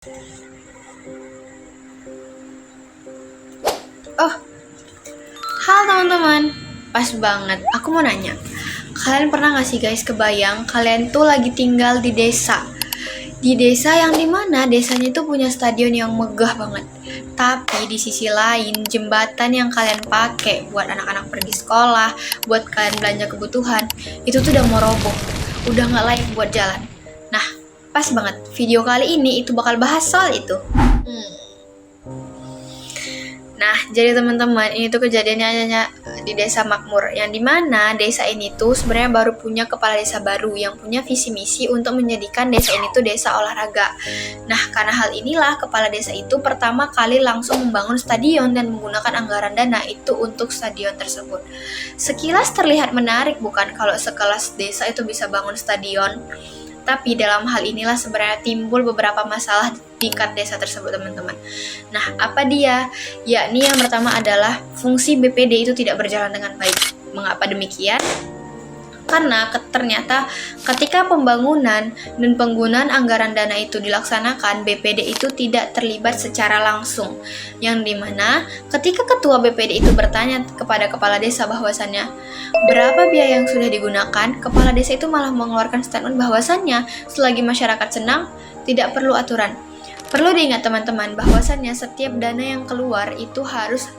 Oh, halo teman-teman. Pas banget, aku mau nanya. Kalian pernah gak sih guys kebayang kalian tuh lagi tinggal di desa? Di desa yang dimana desanya itu punya stadion yang megah banget. Tapi di sisi lain, jembatan yang kalian pakai buat anak-anak pergi sekolah, buat kalian belanja kebutuhan, itu tuh udah mau roboh. Udah gak layak buat jalan. Nah, pas banget. Video kali ini itu bakal bahas soal itu. Nah, jadi teman-teman, ini tuh kejadiannya di desa makmur, yang dimana desa ini tuh sebenarnya baru punya kepala desa baru yang punya visi misi untuk menjadikan desa ini tuh desa olahraga. Nah, karena hal inilah kepala desa itu pertama kali langsung membangun stadion dan menggunakan anggaran dana itu untuk stadion tersebut. Sekilas terlihat menarik bukan kalau sekelas desa itu bisa bangun stadion? Tapi dalam hal inilah sebenarnya timbul beberapa masalah di tingkat desa tersebut, teman-teman. Nah, apa dia? Yakni yang pertama adalah fungsi BPD itu tidak berjalan dengan baik. Mengapa demikian? Karena ternyata ketika pembangunan dan penggunaan anggaran dana itu dilaksanakan, BPD itu tidak terlibat secara langsung. Yang dimana ketika ketua BPD itu bertanya kepada kepala desa bahwasannya berapa biaya yang sudah digunakan, kepala desa itu malah mengeluarkan statement bahwasannya selagi masyarakat senang, tidak perlu aturan. Perlu diingat teman-teman bahwasannya setiap dana yang keluar itu harus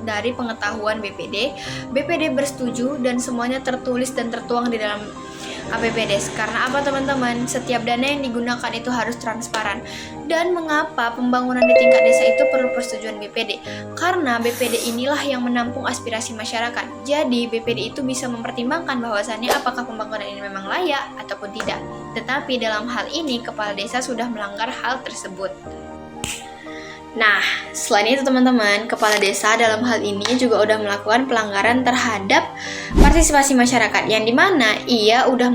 dari pengetahuan BPD. BPD bersetuju dan semuanya tertulis dan tertuang di dalam APBDes. Karena apa teman-teman? Setiap dana yang digunakan itu harus transparan. Dan mengapa pembangunan di tingkat desa itu perlu persetujuan BPD? Karena BPD inilah yang menampung aspirasi masyarakat. Jadi BPD itu bisa mempertimbangkan bahwasannya apakah pembangunan ini memang layak ataupun tidak. Tetapi dalam hal ini kepala desa sudah melanggar hal tersebut. Nah, selain itu teman-teman, kepala desa dalam hal ini juga udah melakukan pelanggaran terhadap partisipasi masyarakat, yang dimana ia udah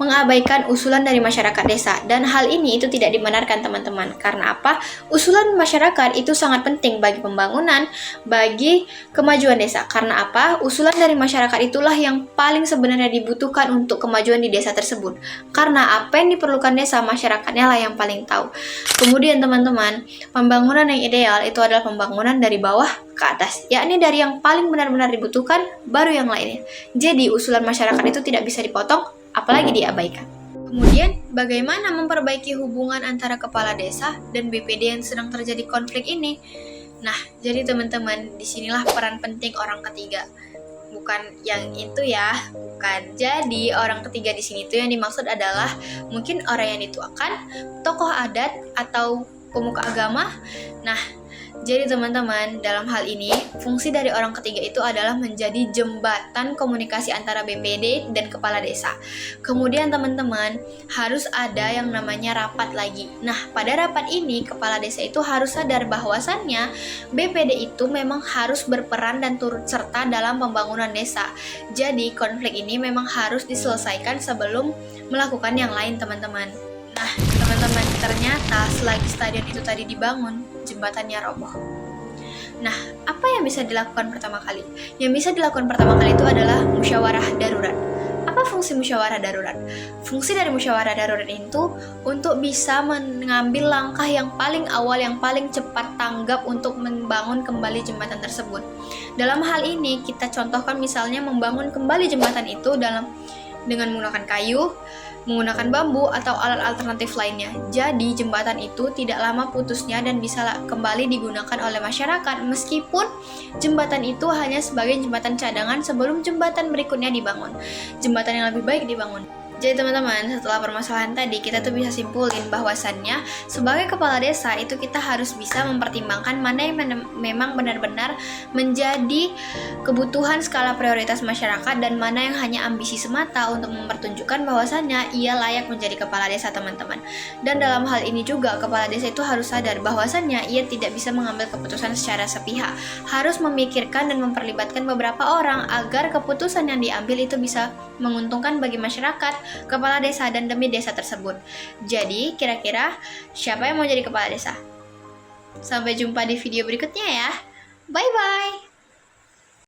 mengabaikan usulan dari masyarakat desa. Dan hal ini itu tidak dibenarkan teman-teman. Karena apa? Usulan masyarakat itu sangat penting bagi pembangunan, bagi kemajuan desa. Karena apa? Usulan dari masyarakat itulah yang paling sebenarnya dibutuhkan untuk kemajuan di desa tersebut. Karena apa yang diperlukan desa, masyarakatnya lah yang paling tahu. Kemudian teman-teman, pembangunan yang ideal itu adalah pembangunan dari bawah ke atas, yakni dari yang paling benar-benar dibutuhkan, baru yang lainnya. Jadi usulan masyarakat itu tidak bisa dipotong, apalagi diabaikan. Kemudian, bagaimana memperbaiki hubungan antara kepala desa dan BPD yang sedang terjadi konflik ini? Nah, jadi teman-teman, disinilah peran penting orang ketiga. Bukan yang itu ya, bukan. Jadi orang ketiga di sini tuh yang dimaksud adalah mungkin orang yang dituakan, tokoh adat atau pemuka agama. Nah, jadi teman-teman, dalam hal ini fungsi dari orang ketiga itu adalah menjadi jembatan komunikasi antara BPD dan kepala desa. Kemudian teman-teman, harus ada yang namanya rapat lagi. Nah, pada rapat ini kepala desa itu harus sadar bahwasannya BPD itu memang harus berperan dan turut serta dalam pembangunan desa. Jadi konflik ini memang harus diselesaikan sebelum melakukan yang lain, teman-teman. Nah, teman-teman, ternyata selagi stadion itu tadi dibangun, jembatannya roboh. Nah, apa yang bisa dilakukan pertama kali? Yang bisa dilakukan pertama kali itu adalah musyawarah darurat. Apa fungsi musyawarah darurat? Fungsi dari musyawarah darurat itu untuk bisa mengambil langkah yang paling awal, yang paling cepat tanggap untuk membangun kembali jembatan tersebut. Dalam hal ini, kita contohkan misalnya membangun kembali jembatan itu dengan menggunakan kayu, menggunakan bambu atau alat alternatif lainnya. Jadi jembatan itu tidak lama putusnya dan bisa kembali digunakan oleh masyarakat meskipun jembatan itu hanya sebagai jembatan cadangan sebelum jembatan berikutnya dibangun, jembatan yang lebih baik dibangun. Jadi teman-teman, setelah permasalahan tadi, kita tuh bisa simpulin bahwasannya sebagai kepala desa itu kita harus bisa mempertimbangkan mana yang memang benar-benar menjadi kebutuhan skala prioritas masyarakat dan mana yang hanya ambisi semata untuk mempertunjukkan bahwasannya ia layak menjadi kepala desa, teman-teman. Dan dalam hal ini juga kepala desa itu harus sadar bahwasannya ia tidak bisa mengambil keputusan secara sepihak, harus memikirkan dan memperlibatkan beberapa orang agar keputusan yang diambil itu bisa menguntungkan bagi masyarakat, kepala desa, dan demi desa tersebut. Jadi, kira-kira siapa yang mau jadi kepala desa? Sampai jumpa di video berikutnya ya. Bye-bye!